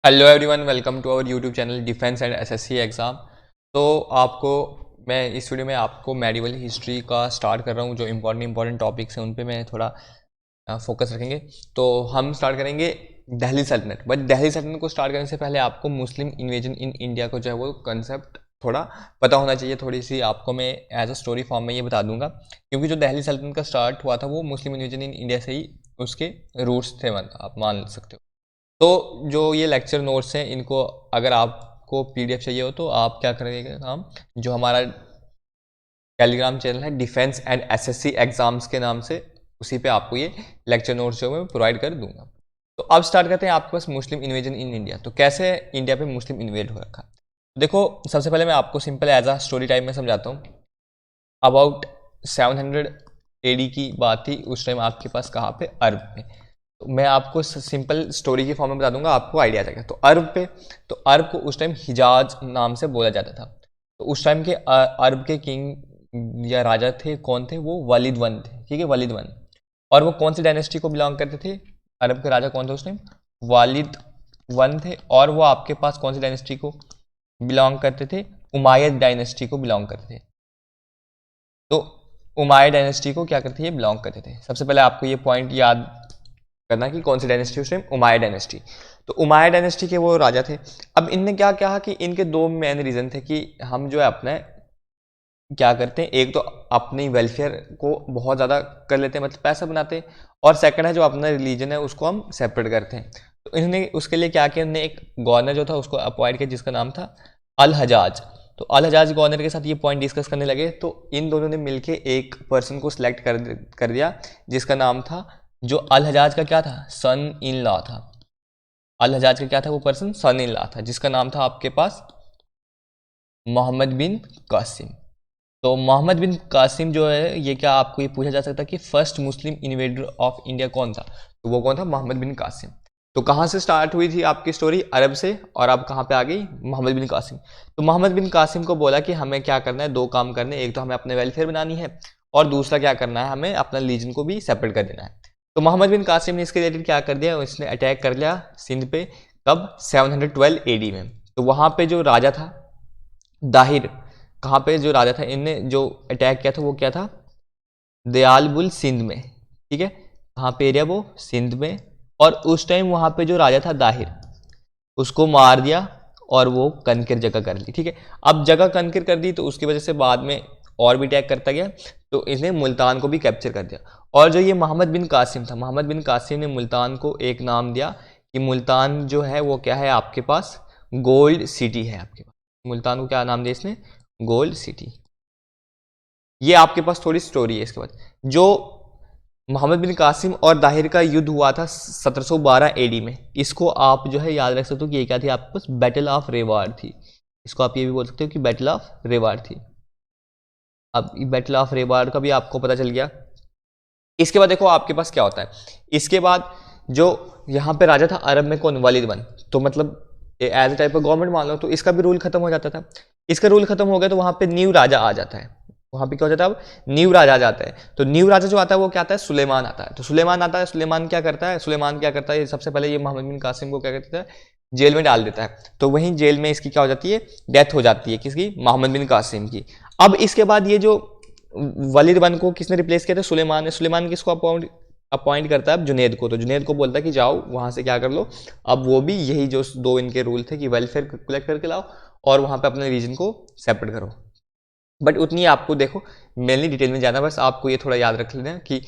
Hello everyone, welcome to our YouTube channel defence and SSC exam. तो आपको मैं इस वीडियो में आपको मेडिवल हिस्ट्री का स्टार्ट कर रहा हूँ। जो इंपॉर्टेंट टॉपिक्स हैं उन पे मैं थोड़ा फोकस रखेंगे। तो हम स्टार्ट करेंगे दिल्ली सल्तनत। बट दिल्ली सल्तनत को स्टार्ट करने से पहले आपको मुस्लिम इन्वेजन इन इंडिया को जो है वो कंसेप्ट थोड़ा पता होना चाहिए। थोड़ी सी आपको मैं एज अ स्टोरी फॉर्म में ये बता दूंगा, क्योंकि जो दिल्ली सल्तनत का स्टार्ट हुआ था वो मुस्लिम इन्वेजन इन इंडिया से ही उसके रूट्स थे, मतलब आप मान सकते हो। तो जो ये लेक्चर नोट्स हैं इनको अगर आपको पीडीएफ चाहिए हो तो आप क्या करेंगे काम, जो हमारा टेलीग्राम चैनल है डिफेंस एंड एसएससी एग्जाम्स के नाम से, उसी पे आपको ये लेक्चर नोट्स जो मैं प्रोवाइड कर दूंगा। तो अब स्टार्ट करते हैं आपके पास मुस्लिम इन्वेजन इन इंडिया। तो कैसे इंडिया पे मुस्लिम इन्वेड हो रखा। देखो, सबसे पहले मैं आपको simple as a story type में समझाता हूँ। अबाउट 700 एडी की बात थी। उस टाइम आपके पास कहाँ पे, अरब में। तो मैं आपको सिंपल स्टोरी की फॉर्म में बता दूंगा, आपको आइडिया आ जाएगा। तो अरब पे, तो अरब को उस टाइम हिजाज नाम से बोला जाता था। तो उस टाइम के अरब के किंग या राजा थे, कौन थे वो? वलीद वन थे, ठीक है, वलीद वन। और वो कौन सी डायनेस्टी को बिलोंग करते थे? अरब के राजा कौन थे उस टाइम? वालिद वन थे। और वो आपके पास कौन सी डायनेस्टी को बिलोंग करते थे? उमायद डायनेस्टी को बिलोंग करते थे। तो उमायद डायनेस्टी को क्या करते थे? ये बिलोंग करते थे। सबसे पहले आपको ये पॉइंट याद करना कि कौन सी डायनेस्टी उस टाइम? उमायद डायनेस्टी। तो उमायद डायनेस्टी के वो राजा थे। अब इनने क्या कहा कि इनके दो मेन रीजन थे कि हम जो है अपने क्या करते हैं, एक तो अपनी वेलफेयर को बहुत ज़्यादा कर लेते हैं, मतलब पैसा बनाते हैं। और सेकंड है जो अपना रिलीजन है उसको हम सेपरेट करते हैं। तो इन्होंने उसके लिए क्या किया, इन्होंने एक गवर्नर जो था उसको अपॉइंट किया जिसका नाम था अल हजाज। तो अल हजाज गवर्नर के साथ ये पॉइंट डिस्कस करने लगे। तो इन दोनों ने मिलके एक पर्सन को सिलेक्ट कर दिया जिसका नाम था, जो अल हजाज का क्या था, सन इन लॉ था। अल हजाज का क्या था वो पर्सन? सन इन लॉ था, जिसका नाम था आपके पास मोहम्मद बिन कासिम। तो मोहम्मद बिन कासिम जो है, ये क्या आपको ये पूछा जा सकता है कि first Muslim invader of India कौन था? तो वो कौन था? मोहम्मद बिन कासिम। तो कहाँ से स्टार्ट हुई थी आपकी स्टोरी? अरब से। और अब कहाँ पे आ गई? मोहम्मद बिन कासिम। तो मोहम्मद बिन कासिम को बोला कि हमें क्या करना है, दो काम करने हैं। एक तो हमें अपने वेलफेयर बनानी है, और दूसरा क्या करना है, हमें अपना रीजन को भी सेपरेट कर देना है। तो मोहम्मद बिन कासिम ने इसके रिलेटेड क्या कर दिया, उसने अटैक कर लिया सिंध पे। कब? 712 एडी में। तो वहाँ पे जो राजा था दाहिर, कहाँ पे जो राजा था, इनने जो अटैक किया था वो क्या था? दयालबुल सिंध में, ठीक है। कहाँ पे एरिया वो? सिंध में। और उस टाइम वहाँ पे जो राजा था दाहिर, उसको मार दिया और वो कनकिर जगह कर ली, ठीक है। अब जगह कनकिर कर दी तो उसकी वजह से बाद में और भी अटैक करता गया। तो इसने मुल्तान को भी कैप्चर कर दिया। और जो ये मोहम्मद बिन कासिम था, मोहम्मद बिन कासिम ने मुल्तान को एक नाम दिया कि मुल्तान जो है वो क्या है आपके पास? गोल्ड सिटी है आपके पास। मुल्तान को क्या नाम दिया इसने? Gold city. ये आपके पास थोड़ी स्टोरी है। इसके बाद जो मोहम्मद बिन कासिम और दाहिर का युद्ध हुआ था 1712 एडी में, इसको आप जो है याद रख सकते हो कि ये क्या थी आपके पास? बैटल ऑफ रेवाड़ थी। इसको आप ये भी बोल सकते हो कि बैटल ऑफ रेवाड़ थी। अब बैटल ऑफ रेवाड़ का भी आपको पता चल गया। इसके बाद देखो आपके पास क्या होता है। इसके बाद जो यहाँ पे राजा था अरब में, कौन? Walid one. तो मतलब as a type of government मान लो, तो इसका भी रूल खत्म हो जाता था। इसका रूल खत्म हो गया तो वहाँ पे न्यू राजा आ जाता है। वहाँ पे क्या हो जाता है? अब न्यू राजा आ जाता है। तो न्यू राजा जो आता है वो क्या आता है? सुलेमान आता है। तो सुलेमान आता है। सुलेमान क्या करता है? सुलेमान क्या करता है, सबसे पहले ये मोहम्मद बिन कासिम को क्या करता है? जेल में डाल देता है। तो वहीं जेल में इसकी क्या हो जाती है? डेथ हो जाती है। किसकी? मोहम्मद बिन कासिम की। अब इसके बाद ये जो वलीद वन को किसने रिप्लेस किया था? सुलेमान ने। सुलेमान किसको अपॉइंट करता है? अब जुनेद को। तो जुनेद को बोलता है कि जाओ वहां से क्या कर लो। अब वो भी यही जो दो इनके रूल थे कि वेलफेयर कलेक्ट करके लाओ और वहां पे अपने रीजन को सेपरेट करो। बट उतनी आपको देखो मेनली डिटेल में जाना, बस आपको ये थोड़ा याद रख लेना कि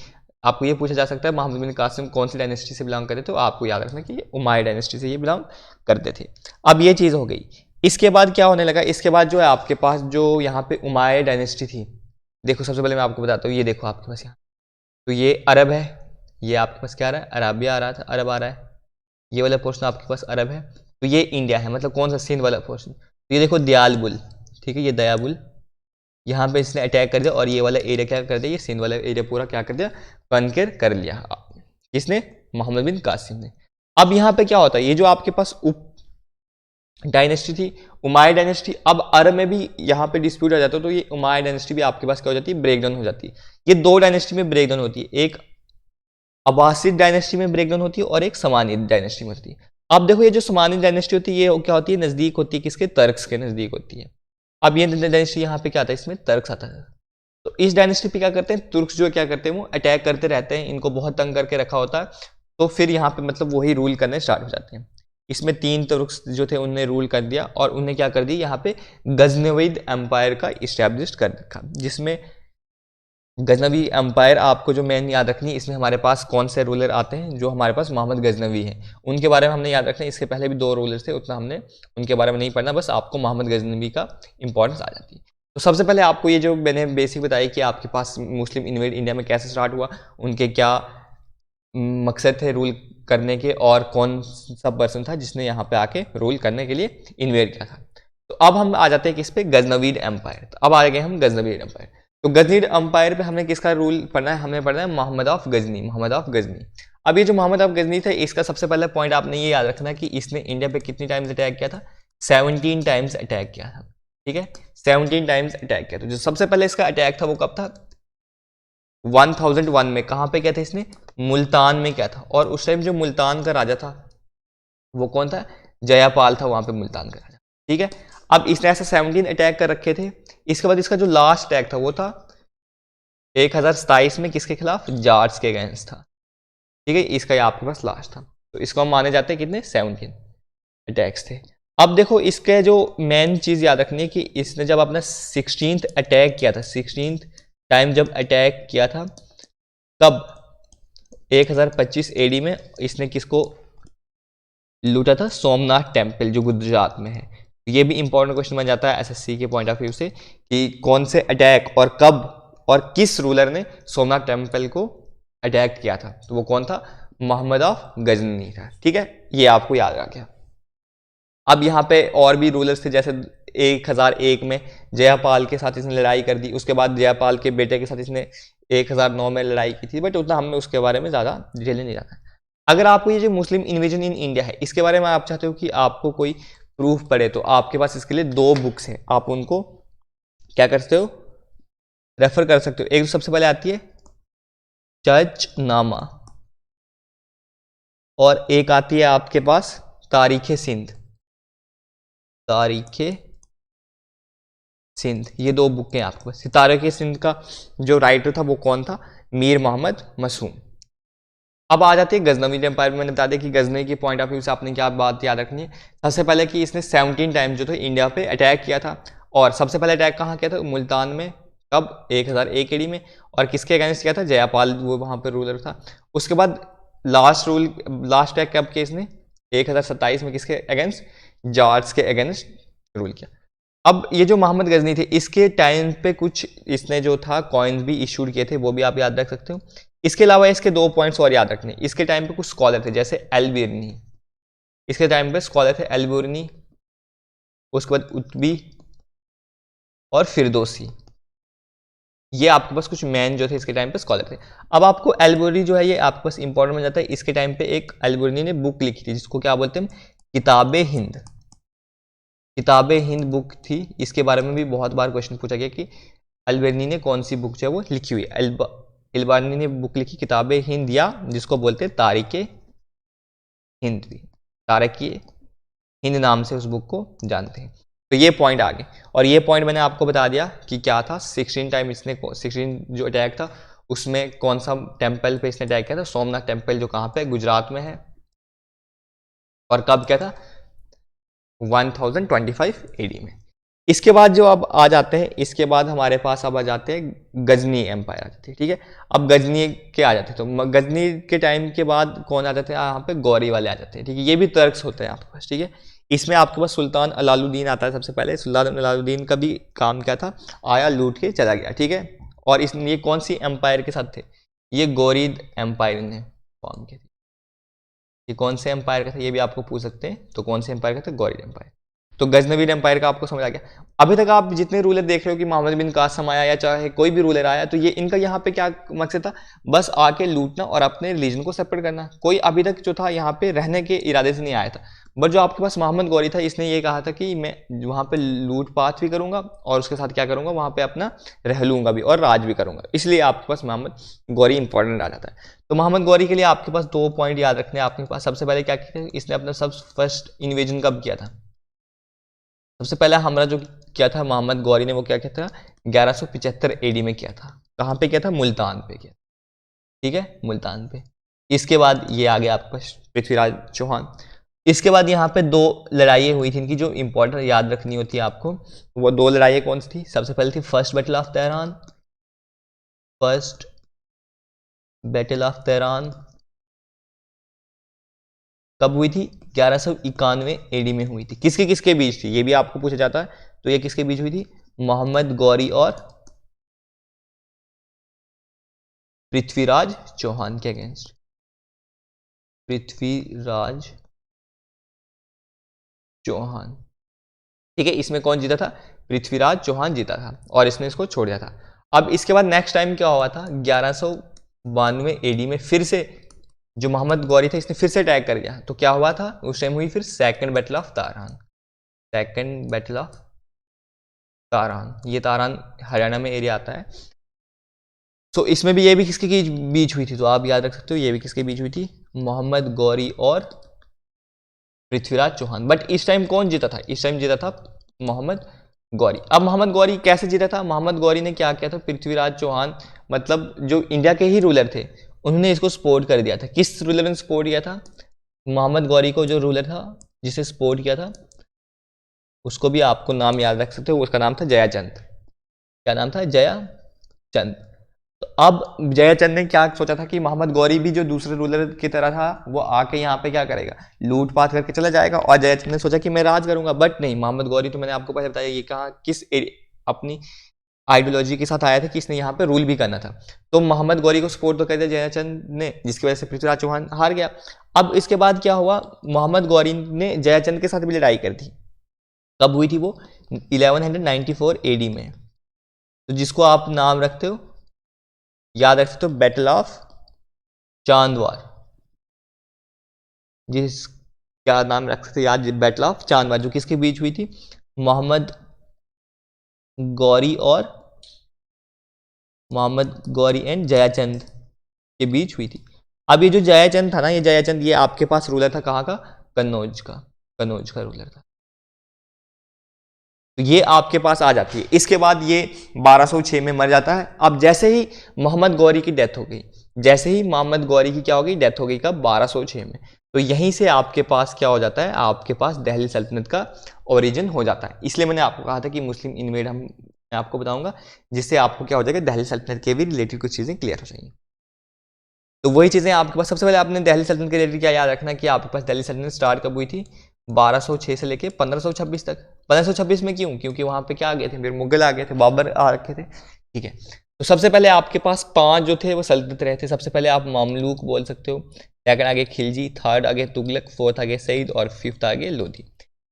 आपको ये पूछा जा सकता है मोहम्मद बिन कासिम कौन सी डायनेस्टी से बिलोंग करते, तो आपको याद रखना कि उमायद डायनेस्टी से ये बिलोंग करते थे। अब ये चीज़ हो गई। इसके बाद क्या होने लगा? इसके बाद जो है आपके पास जो यहाँ पे उमायद डायनेस्टी थी, देखो सबसे पहले मैं आपको बताता हूँ। ये देखो आपके पास यहाँ, तो ये अरब है। ये आपके पास क्या आ रहा है? अराबिया आ रहा था, अरब आ रहा है। ये वाला पोर्शन आपके पास अरब है। तो ये इंडिया है, मतलब कौन सा? सिंध वाला पोर्शन। तो ये देखो दयालबुल, ठीक है, ये दयाबुल। यहाँ पे इसने अटैक कर दिया और ये वाला एरिया क्या कर दिया? ये सिंध वाला एरिया पूरा क्या कर दिया? कनकर कर लिया। किसने? मोहम्मद बिन कासिम ने। अब यहाँ पे क्या होता है? ये जो आपके पास उप डायनेस्टी थी, उमायद डायनेस्टी, अब अरब में भी यहाँ पे डिस्प्यूट आ जाता है। तो ये उमायद डायनेस्टी भी आपके पास क्या हो जाती है? ब्रेक डाउन हो जाती है। ये दो डायनेस्टी में ब्रेक डाउन होती है, एक अब्बासिद डायनेस्टी में ब्रेक डाउन होती है और एक समानिद डायनेस्टी में होती है। अब देखो ये जो सुमानी डायनेस्टी होती है ये क्या होती है, नज़दीक होती है किसके, तर्क्स के नज़दीक होती है। अब ये डायनेस्टी यहाँ पे क्या आता है, इसमें तर्क्स आता है। तो इस डायनेस्टी पे क्या करते हैं, तुर्क्स जो क्या करते हैं वो अटैक करते रहते हैं, इनको बहुत तंग करके रखा होता है। तो फिर यहाँ पे मतलब वही रूल करने स्टार्ट हो जाते हैं। इसमें 3 तुर्क्स जो थे उनने रूल कर दिया और उन्हें क्या कर दी, यहाँ पे गजनवीद एम्पायर का इस्टेब्लिश कर रखा, जिसमें गजनवी एम्पायर आपको जो मेन याद रखनी है, इसमें हमारे पास कौन से रूलर आते हैं, जो हमारे पास मोहम्मद गजनवी हैं, उनके बारे में हमने याद रखना है। इसके पहले भी 2 रूलर थे, उतना हमने उनके बारे में नहीं पढ़ना, बस आपको मोहम्मद गजनवी का इंपॉर्टेंस आ जाती है। तो सबसे पहले आपको ये जो मैंने बेसिक बताई कि आपके पास मुस्लिम इन्वेड इंडिया में कैसे स्टार्ट हुआ, उनके क्या मकसद थे रूल करने के, और कौन सा पर्सन था जिसने यहाँ पे आके रूल करने के लिए इन्वेड किया था। तो अब हम आ जाते हैं किस पे, गजनवीद एम्पायर। तो अब आ गए हम गजनवीद एम्पायर। तो गजनीद एम्पायर पे हमने किसका रूल पढ़ना है, हमने पढ़ना है मोहम्मद ऑफ गजनी, मोहम्मद ऑफ गजनी। अब ये जो मोहम्मद ऑफ गजनी था, इसका सबसे पहला पॉइंट आपने ये याद रखना कि इसने इंडिया पे कितनी टाइम्स अटैक किया था, 17 टाइम्स अटैक किया था। ठीक है, 17 टाइम्स अटैक किया था। जो सबसे पहले इसका अटैक था वो कब था, 1001 में। कहाँ पे किया था इसने, मुल्तान में किया था। और उस टाइम जो मुल्तान का राजा था वो कौन था, जयापाल था वहां पे मुल्तान का राजा। ठीक है, अब इसने ऐसे 17 अटैक कर रखे थे। इसके बाद इसका जो लास्ट अटैक था वो था 1027 में, किसके खिलाफ, जाट्स के अगेंस्ट था। ठीक है, इसका ये आपके पास लास्ट था। तो इसको हम माने जाते हैं कितने, 17 अटैक्स थे। अब देखो इसके जो मेन चीज याद रखनी है कि इसने जब अपना 16th अटैक किया था, 16th टाइम जब अटैक किया था, कब, 1025 एडी में इसने किसको लूटा था, सोमनाथ टेम्पल जो गुजरात में है। ये भी इंपॉर्टेंट क्वेश्चन बन जाता है एसएससी के पॉइंट ऑफ व्यू से कि कौन से अटैक और कब और किस रूलर ने सोमनाथ टेम्पल को अटैक किया था। तो वो कौन था, मोहम्मद ऑफ गजनी था। ठीक है, ये आपको याद रख गया। अब यहाँ पे और भी रूलर्स थे, जैसे 1001 में जयापाल के साथ इसने लड़ाई कर दी। उसके बाद जयापाल के बेटे के साथ इसने 1009 में लड़ाई की थी, बट उतना हमें उसके बारे में ज़्यादा डिटेल नहीं जाना है। अगर आपको ये जो मुस्लिम इन्वेजन इन इंडिया है इसके बारे में आप चाहते हो कि आपको कोई प्रूफ पड़े, तो आपके पास इसके लिए 2 बुक्स हैं, आप उनको क्या कर सकते हो, रेफर कर सकते हो। एक तो सबसे पहले आती है चर्चनामा, और एक आती है आपके पास तारीख सिंध, तारीख सिंध। ये 2 बुक हैं आपके पास। तारीख सिंध का जो राइटर था वो कौन था, मीर मोहम्मद मसूम। अब आ जाती है गजनवी एम्पायर में। मैंने बता दिया कि गजनवी के पॉइंट ऑफ व्यू से आपने क्या बात याद रखनी है। सबसे पहले कि इसने 17 टाइम जो थे इंडिया पे अटैक किया था, और सबसे पहले अटैक कहाँ किया था, मुल्तान में, कब, 1001 एडी में। और किसके अगेंस्ट किया था, जयापाल, वो वहाँ पे रूलर था। उसके बाद लास्ट अटैक कब किया इसने, 1027 में, किसके अगेंस्ट, जाट्स के अगेंस्ट रूल किया। अब ये जो मोहम्मद गजनी थे इसके टाइम पे कुछ इसने जो था कॉइन्स भी इशूड किए थे, वो भी आप याद रख सकते हो। इसके अलावा इसके 2 पॉइंट्स और याद रखने, इसके टाइम पे कुछ स्कॉलर थे जैसे अल-बिरनी, इसके टाइम पे स्कॉलर थे अल-बिरनी, उसके बाद उत्बी और फिरदौसी। ये आपके पास कुछ मैन जो थे इसके टाइम पे स्कॉलर थे। अब आपको अल-बिरनी जो है ये आपके पास इंपॉर्टेंट बन जाता है। इसके टाइम पे एक अल-बिरनी ने बुक लिखी थी जिसको क्या बोलते हैं, किताबे हिंद, किताबे हिंद बुक थी। इसके बारे में भी बहुत बार क्वेश्चन पूछा गया कि अल-बिरनी ने कौन सी बुक जो है वो लिखी हुई है। अल-बिरनी ने बुक लिखी किताबे हिंद, या जिसको बोलते हैं तारीख हिंद भी, तारीख हिंद नाम से उस बुक को जानते हैं। तो ये पॉइंट आ गए, और ये पॉइंट मैंने आपको बता दिया कि क्या था, 16 टाइम इसने 16 जो अटैक था उसमें कौन सा टेम्पल पे इसने अटैक किया था, सोमनाथ टेम्पल जो कहाँ पे, गुजरात में है। और कब क्या था, 1025 एडी में। इसके बाद जो अब आ जाते हैं, इसके बाद हमारे पास अब आ जाते हैं गजनी एम्पायर आ जाती है। ठीक है, अब गजनी के आ जाते हैं। तो गजनी के टाइम के बाद कौन आ जाते हैं, यहाँ पे गौरी वाले आ जाते हैं। ठीक है, ये भी तर्क्स होते हैं आपके पास। ठीक है, इसमें आपके पास सुल्तान अलाउद्दीन आता है सबसे पहले। सुल्तान अलाउद्दीन का भी काम क्या था, आया, लूट के चला गया। ठीक है, और ये कौन सी एम्पायर के साथ थे, ये गौरीद एम्पायर ने फॉर्म किया। ये कौन से एम्पायर का था, ये भी आपको पूछ सकते हैं। तो कौन से एम्पायर का था, गौरीद एम्पायर। तो गजनवीद एम्पायर का आपको समझ आ गया। अभी तक आप जितने रूलर देख रहे हो कि मोहम्मद बिन कासम आया या चाहे कोई भी रूलर आया, तो ये इनका यहाँ पे क्या मकसद था, बस आके लूटना और अपने रिलीजन को सेपरेट करना। कोई अभी तक जो था यहाँ पे रहने के इरादे से नहीं आया था। बट जो आपके पास मोहम्मद गौरी था, इसने ये कहा था कि मैं वहाँ पे लूटपाट भी करूंगा और उसके साथ क्या करूंगा, वहाँ पे अपना रह लूंगा भी और राज भी करूंगा। इसलिए आपके पास मोहम्मद गौरी इंपॉर्टेंट आ जाता है। तो मोहम्मद गौरी के लिए आपके पास 2 पॉइंट याद रखने हैं आपके पास। सबसे पहले क्या किया, इसने अपना सब फर्स्ट इन्वेजन कब किया था, सबसे पहला हमला जो किया था मोहम्मद गौरी ने, वो क्या किया था, 1175 एडी में किया था। कहाँ पे किया था, मुल्तान पे किया। ठीक है, मुल्तान पे। इसके बाद ये आ गया आपका पृथ्वीराज चौहान। इसके बाद यहाँ पे 2 लड़ाइयाँ हुई थी इनकी, जो इंपॉर्टेंट याद रखनी होती है आपको। वो 2 लड़ाइयाँ कौन सी थी, सबसे पहले थी first battle of Tehran. First battle of Tehran कब हुई थी, 1191 एडी में हुई थी। किसके किसके बीच थी, ये भी आपको पूछा जाता है। तो ये किसके बीच हुई थी, मोहम्मद गौरी और पृथ्वीराज चौहान के अगेंस्ट। पृथ्वीराज चौहान, ठीक है। इसमें कौन जीता था, पृथ्वीराज चौहान जीता था और इसने इसको छोड़ दिया था। अब इसके बाद नेक्स्ट टाइम क्या हुआ था, 1192 एडी में फिर से जो मोहम्मद गौरी था, इसने फिर से अटैक कर दिया। तो क्या हुआ था उस टाइम, हुई फिर second battle of Tarain. Second battle of Tarain, ये तारान हरियाणा में एरिया आता है। तो इसमें भी ये भी किसके बीच हुई थी, तो आप याद रख सकते हो ये भी किसके बीच हुई थी, मोहम्मद गौरी और पृथ्वीराज चौहान। बट इस टाइम कौन जीता था, इस टाइम जीता था मोहम्मद गौरी। अब मोहम्मद गौरी कैसे जीता था, मोहम्मद गौरी ने क्या किया था, पृथ्वीराज चौहान मतलब जो इंडिया के ही रूलर थे, उन्होंने इसको सपोर्ट कर दिया था। किस रूलर ने सपोर्ट किया था, मोहम्मद गौरी को जो रूलर था जिसे सपोर्ट किया था, उसको भी आपको नाम याद रख सकते हो, उसका नाम था जयाचंद। क्या नाम था, जयाचंद। तो अब जयाचंद ने क्या सोचा था कि मोहम्मद गौरी भी जो दूसरे रूलर की तरह था, वो आके यहाँ पे क्या करेगा, लूटपाट करके चला जाएगा। और जयाचंद ने सोचा कि मैं राज करूंगा। बट नहीं, मोहम्मद गौरी तो मैंने आपको पहले बताया, ये कहा किस अपनी आइडियोलॉजी के साथ आया था कि इसने यहाँ पे रूल भी करना था। तो मोहम्मद गौरी को सपोर्ट तो कर दिया जयाचंद ने, जिसकी वजह से पृथ्वीराज चौहान हार गया। अब इसके बाद क्या हुआ, मोहम्मद गौरी ने जयाचंद के साथ भी लड़ाई कर दी। कब हुई थी वो, 1194 एडी में। तो जिसको आप नाम रखते हो, याद रख सकते हो, बैटल ऑफ चांदवार। जिस क्या नाम रख सकते हो याद, बैटल ऑफ चांदवार, जो किसके बीच हुई थी, मोहम्मद गौरी एंड जयाचंद के बीच हुई थी। अब ये जो जयाचंद था ना, ये जयाचंद ये आपके पास रूलर था कहाँ का, कन्नौज का रूलर था। तो ये आपके पास आ जाती है। इसके बाद ये 1206 में मर जाता है। अब जैसे ही मोहम्मद गौरी की डेथ हो गई, जैसे ही मोहम्मद गौरी की क्या हो गई, डेथ हो गई कब, 1206 में। तो यहीं से आपके पास क्या हो जाता है, आपके पास दिल्ली सल्तनत का ओरिजिन हो जाता है। इसलिए मैंने आपको कहा था कि मुस्लिम इन्वेड मैं आपको बताऊंगा, जिससे आपको क्या हो जाएगा, दिल्ली सल्तनत के भी रिलेटेड कुछ चीज़ें क्लियर हो जाएंगी। तो वही चीज़ें आपके पास, सबसे पहले आपने दिल्ली सल्तनत के रिलेटेड क्या याद रखना कि आपके पास दिल्ली सल्तनत स्टार्ट कब हुई थी, 1206 से लेके 1526 तक। 1526 में क्यों, क्योंकि वहाँ पे क्या आ गए थे, फिर मुगल आ गए थे, बाबर आ रखे थे। ठीक है, तो सबसे पहले आपके पास 5 जो थे वो सल्तनत रहे थे। सबसे पहले आप मामलूक बोल सकते हो, सेकंड आगे खिलजी, थर्ड आगे तुगलक, फोर्थ आगे सईद और फिफ्थ आगे लोधी।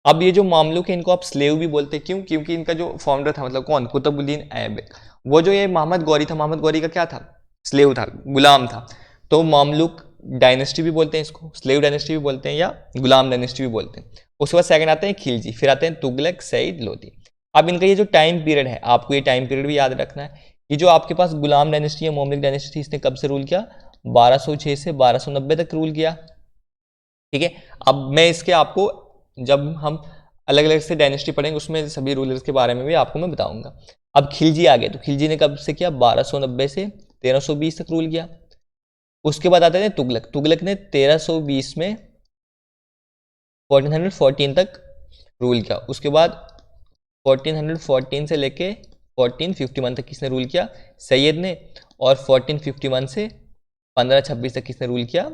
अब ये जो मामलूक है, इनको आप स्लेव भी बोलते हैं। क्यों, क्योंकि इनका जो फाउंडर था, मतलब कौन, कुतुबुद्दीन ऐबक, वो जो ये मोहम्मद गौरी था, मोहम्मद गौरी का क्या था, स्लेव था, गुलाम था। तो मामलुक डायनेस्टी भी बोलते हैं इसको, स्लेव डायनेस्टी भी बोलते हैं या गुलाम डायनेस्टी भी बोलते हैं। उसके बाद सेकंड आते हैं खिलजी, फिर आते हैं तुगलक, सईद, लोधी। अब इनका ये जो टाइम पीरियड है, आपको ये टाइम पीरियड भी याद रखना है। ये जो आपके पास गुलाम डायनेस्टी या मोमलिक डायनेस्टी थी, इसने कब से रूल किया, 1206 से 1290 तक रूल किया। ठीक है, अब मैं इसके आपको, जब हम अलग अलग से डायनेस्टी पढ़ेंगे, उसमें सभी रूलर्स के बारे में भी आपको मैं बताऊंगा। अब खिलजी आ गए, तो खिलजी ने कब से किया, 1290 से 1320 तक रूल किया। उसके बाद आते हैं तुगलक, तुगलक ने 1320 में 1414 तक रूल किया। उसके बाद 1414 से लेके 1451 तक किसने रूल किया, सैयद ने। और 1451 से 1526 तक किसने रूल किया,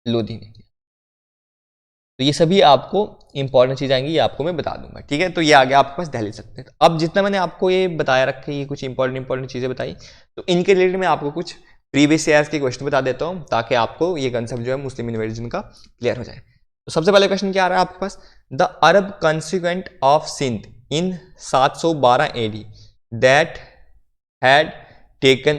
लोधी ने किया। तो ये सभी आपको इंपॉर्टेंट चीज़ आएंगी, ये आपको मैं बता दूंगा। ठीक है, तो ये आ गया आपके पास दिल्ली सल्तनत। अब जितना मैंने आपको ये बताया रखा है, ये कुछ इंपॉर्टेंट चीज़ें बताई, तो इनके रिलेटेड मैं आपको कुछ प्रीवियस ईयर्स के क्वेश्चन बता देता हूँ, ताकि आपको ये कंसेप्ट जो है मुस्लिम इन्वेजन का क्लियर हो जाए। तो सबसे पहले क्वेश्चन क्या आ रहा है आपके पास, the Arab conquest of Sindh in 712 AD that had taken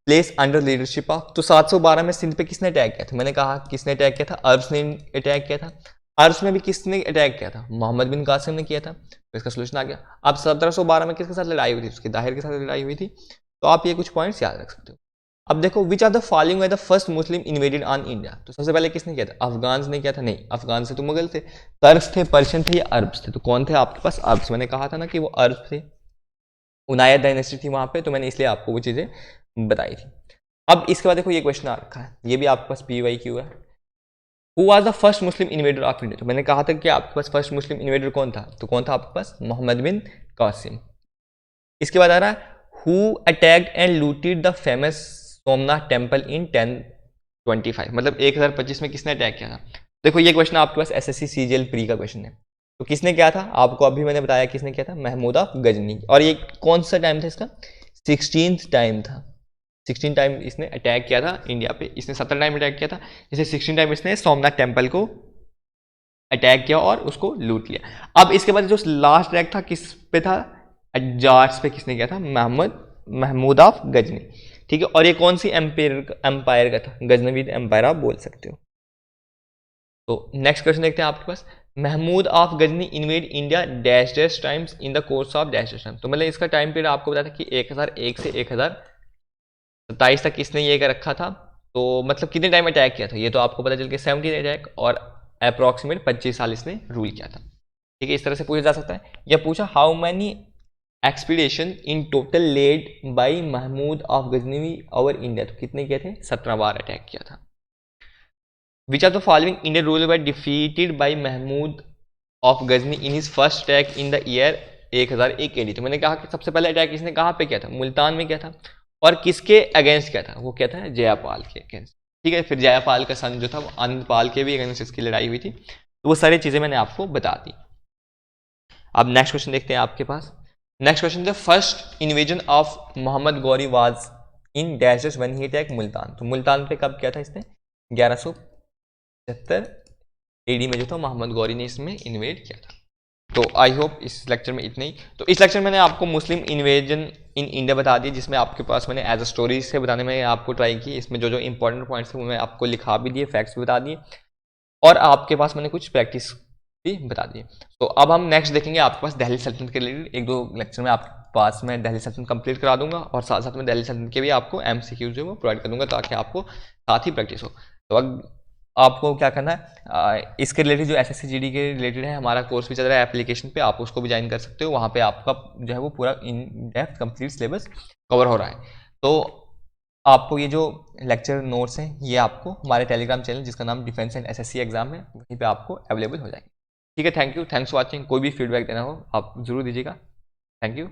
place under leadership of. तो 712 में सिंध पे किसने अटैक किया था, मैंने कहा किसने अटैक किया था, अरब्स ने अटैक किया था। अरब्स में भी किसने अटैक किया था, मोहम्मद बिन कासिम ने किया था। तो इसका सोल्यूशन आ गया। अब 1712 में किसके साथ लड़ाई हुई थी, उसके दाहिर के साथ लड़ाई हुई थी। तो आप ये कुछ पॉइंट्स याद रख सकते हो। अब देखो, which are the following were the first Muslim invaded on India. तो सबसे पहले किसने किया था, अफगान ने किया था। नहीं, अफगान से तो मुगल थे, तर्क थे, पर्शियन थे या अरब्स थे। तो कौन थे आपके पास, अरब्स। मैंने कहा था ना कि वो अरब थे, उनायद डायनेस्टी थी वहां पे, तो मैंने इसलिए आपको वो चीजें बताई थी। अब इसके बाद देखो ये क्वेश्चन आ रखा है, ये भी आपके पास PYQ है। Who was the first Muslim invader of India. तो मैंने कहा था कि आपके पास फर्स्ट मुस्लिम इन्वेडर कौन था, तो कौन था आपके पास, मोहम्मद बिन कासिम। इसके बाद आ रहा है who attacked and looted the famous Somnath temple in 1025। मतलब 1025 में किसने अटैक किया था। देखो ये क्वेश्चन आपके पास SSC CGL प्री का क्वेश्चन है। तो किसने किया था, आपको अभी मैंने बताया किसने किया था, महमूद ऑफ गजनी। और ये कौन सा टाइम था इसका, 16th टाइम था। 16 टाइम इसने अटैक किया था इंडिया पे। इसने 17 टाइम अटैक किया था, इसे 16 टाइम इसने सोमनाथ टेम्पल को अटैक किया और उसको लूट लिया। अब इसके बाद जो लास्ट अटैक था किस पे था, अजार्स पे किसने किया था, महमूद ऑफ गजनी। ठीक है, और ये कौन सी एम्पायर का था, गजनवीद एम्पायर आप बोल सकते हो। तो नेक्स्ट क्वेश्चन देखते हैं आपके पास, Mahmud of Ghazni invade India dash dash times in the course of dash dash time. तो मतलब इसका टाइम पीरियड आपको बताया था कि 1001 से 1027 तक इसने ये कर रखा था। तो मतलब कितने टाइम अटैक किया था, ये तो आपको पता चल के 17 अटैक, और अप्रॉक्सीमेट 25 साल इसने रूल किया था। ठीक है, इस तरह से पूछा जा सकता है। या पूछा how many expedition in total led by Mahmud of Ghaznavi over India. तो कितने किए थे, 17 बार अटैक किया था। Which are the following Indian ruler were defeated by Mahmud of Ghazni in his first attack in the year 1001 AD। तो मैंने कहा कि सबसे पहले अटैक इसने कहाँ पे किया था, मुल्तान में किया था। और किसके अगेंस्ट किया था, वो क्या था, जयापाल के अगेंस्ट। ठीक है, फिर जयापाल का सन जो था वो आनंदपाल के भी अगेंस्ट इसकी लड़ाई हुई थी। तो वो सारी चीजें मैंने आपको बता दी। अब नेक्स्ट क्वेश्चन देखते हैं आपके पास। Next question, the first invasion of Mohammad Ghori was in dash one he attack Multan. तो मुल्तान पे कब किया था इसने, 1175 AD में जो था मोहम्मद गौरी ने इसमें इन्वेड किया था। तो आई होप इस लेक्चर में इतने ही। तो इस लेक्चर में मैंने आपको मुस्लिम इन्वेजन इन इंडिया बता दिया, जिसमें आपके पास मैंने एज अ स्टोरी से बताने में आपको ट्राई की। इसमें जो जो इंपॉर्टेंट पॉइंट्स थे वो मैं आपको लिखा भी दिए, फैक्ट्स भी बता दिए, और आपके पास मैंने कुछ प्रैक्टिस भी बता दिए। तो अब हम नेक्स्ट देखेंगे आपके पास दिल्ली सल्तनत के रिलेटेड। 1-2 लेक्चर में आपके पास मैं दिल्ली सल्तनत कंप्लीट करा दूंगा, और साथ साथ में दिल्ली सल्तनत के भी आपको MCQ जो है प्रोवाइड कर दूंगा, ताकि आपको साथ ही प्रैक्टिस हो। तो अब आपको क्या करना है, इसके रिलेटेड जो SSC GD के रिलेटेड है हमारा कोर्स भी चल रहा है एप्लीकेशन पे, आप उसको भी ज्वाइन कर सकते हो। वहाँ पे आपका जो है वो पूरा in depth complete syllabus cover हो रहा है। तो आपको ये जो लेक्चर नोट्स हैं ये आपको हमारे टेलीग्राम चैनल, जिसका नाम डिफेंस एंड SSC एग्जाम है, वहीं पे आपको अवेलेबल हो जाएंगे। ठीक है, thank you, thanks for watching. कोई भी फीडबैक देना हो आप जरूर दीजिएगा। Thank you.